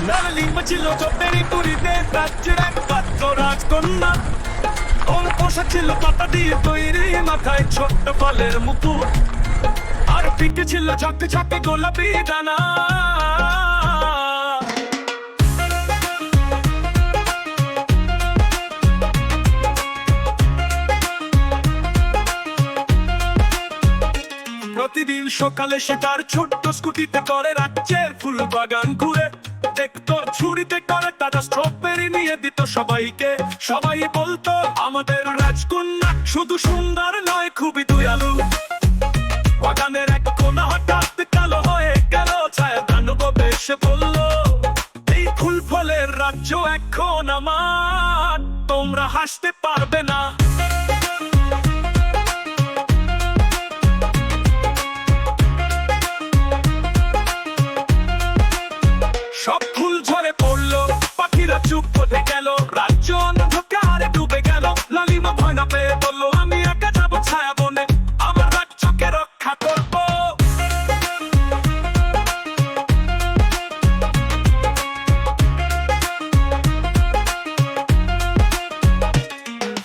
লালিমা ছিল চোপেরি পুরীতে রাজ্যের একমাত্র রাজকন্যা। ওর পোশাক ছিল পাতা দিয়ে তৈরি, মাথায় ছোট্ট ফলের মুকুট, আর পিঠে ছিল ঝাঁকে ঝাঁকে গোলাপি ডানা। প্রতিদিন সকালে সে তার ছোট্ট স্কুটিতে করে রাজ্যের ফুল বাগান ঘুরে দেখতো, ছুরিতে করে তাজা স্ট্রবেরি নিয়ে দিত সবাইকে। সবাই বলতো আমাদের রাজকন্যা শুধু সুন্দর নয়, খুবই দয়ালু। বাগানের এক কোণা হঠাৎ কালো হয়ে গেল, ছায়া দানব এসে বলল, এই ফুল ফলের রাজ্য এখন আমার, তোমরা হাসতে পারবে না। সব ফুল ঝরে পড়লো, পাখিরা চুপ করে গেল, রাজ্য অন্ধকারে ডুবে গেল। লালিমা ভয় না পেয়ে বললো, আমি একা যাবো ছায়া বনে, আমার রাজ্যকে রক্ষা করবো।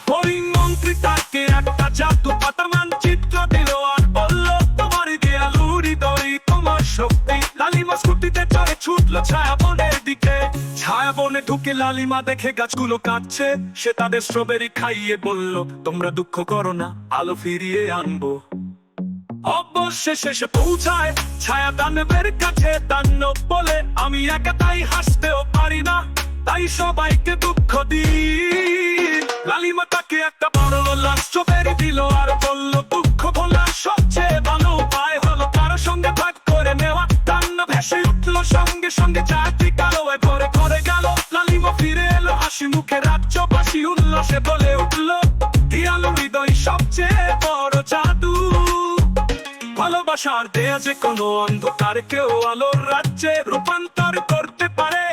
হরিণ মন্ত্রী তাকে একটা জাদু পাতা মানচিত্র দিল, আর বললো, তোমার দেয়ালু হৃদয় তোমার শক্তি। লালিমা স্কুটিতে চড়ে ছুটলো ছায়া বনের দিকে। ছায়া বনে ঢুকে লালিমা দেখে গাছগুলো কাঁদছে। সে তাদের স্ট্রবেরি খাইয়ে বলল, তোমরা দুঃখ করো না, আলো ফিরিয়ে আনবো। অবশেষে সে পৌঁছায় ছায়া দানবের কাছে। দানব বলে, আমি একা তাই হাসতেও পারি না, তাই সবাইকে দুঃখ দিই। লালিমা তাকে একটা বড় লাল স্ট্রবেরি দিল, আর বলল, দুঃখ ভোলার সবচেয়ে ভালো উপায় হলো কারো সঙ্গে ভাগ করে নেওয়া। দানব ভেসে উঠলো সঙ্গে সঙ্গে, চারটি কালোয় ভরে ভরে গেল। লালিমা ফিরে এলো হাসি মুখে, রাজ্যবাসী উল্লাসে বলে উঠলো, দিয়ালু হৃদয় সবচেয়ে বড় জাদু। ভালোবাসার দেয়া যে কোনো অন্ধকারকেও আলোর রাজ্যে রূপান্তর করতে পারে।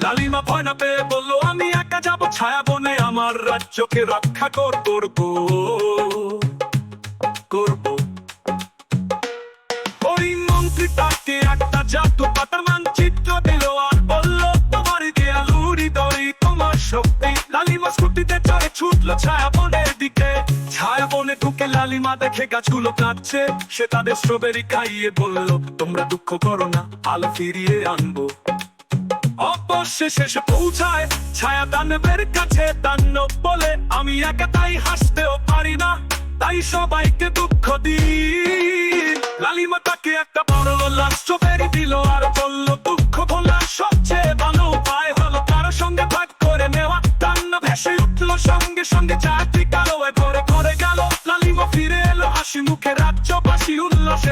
লালিমা ভয় না পেয়ে বললো, আমি একা যাবো ছায়া বনে, আমার রাজ্যকে রক্ষা করবো। ওই মন্ত্রী তাকে একটা জাদু পাতা মানচিত্র দিল, আর বললো, তোমার দেয়ালু হৃদয় তোমার শক্তি। লালিমা স্কুটিতে চড়ে ছুটলো ছায়া বনের দিকে। ছায়া বনে ঢুকে লালিমা দেখে গাছগুলো কাঁদছে। সে তাদের স্ট্রবেরি খাইয়ে বলল, তোমরা দুঃখ করো না, আলো ফিরিয়ে আনবো। অবশেষে সে পৌঁছায় ছায়া দানবের কাছে। দানব বলে, আমি একা তাই হাসতেও পারি না, তাই সবাইকে দুঃখ দিই। লালিমা তাকে একটা বড় লাল স্ট্রবেরি দিল, আর বলল, দুঃখ ভোলার সবচেয়ে ভালো উপায় হলো কারো সঙ্গে ভাগ করে নেওয়া। দানব ভেসে উঠলো সঙ্গে সঙ্গে, চারটি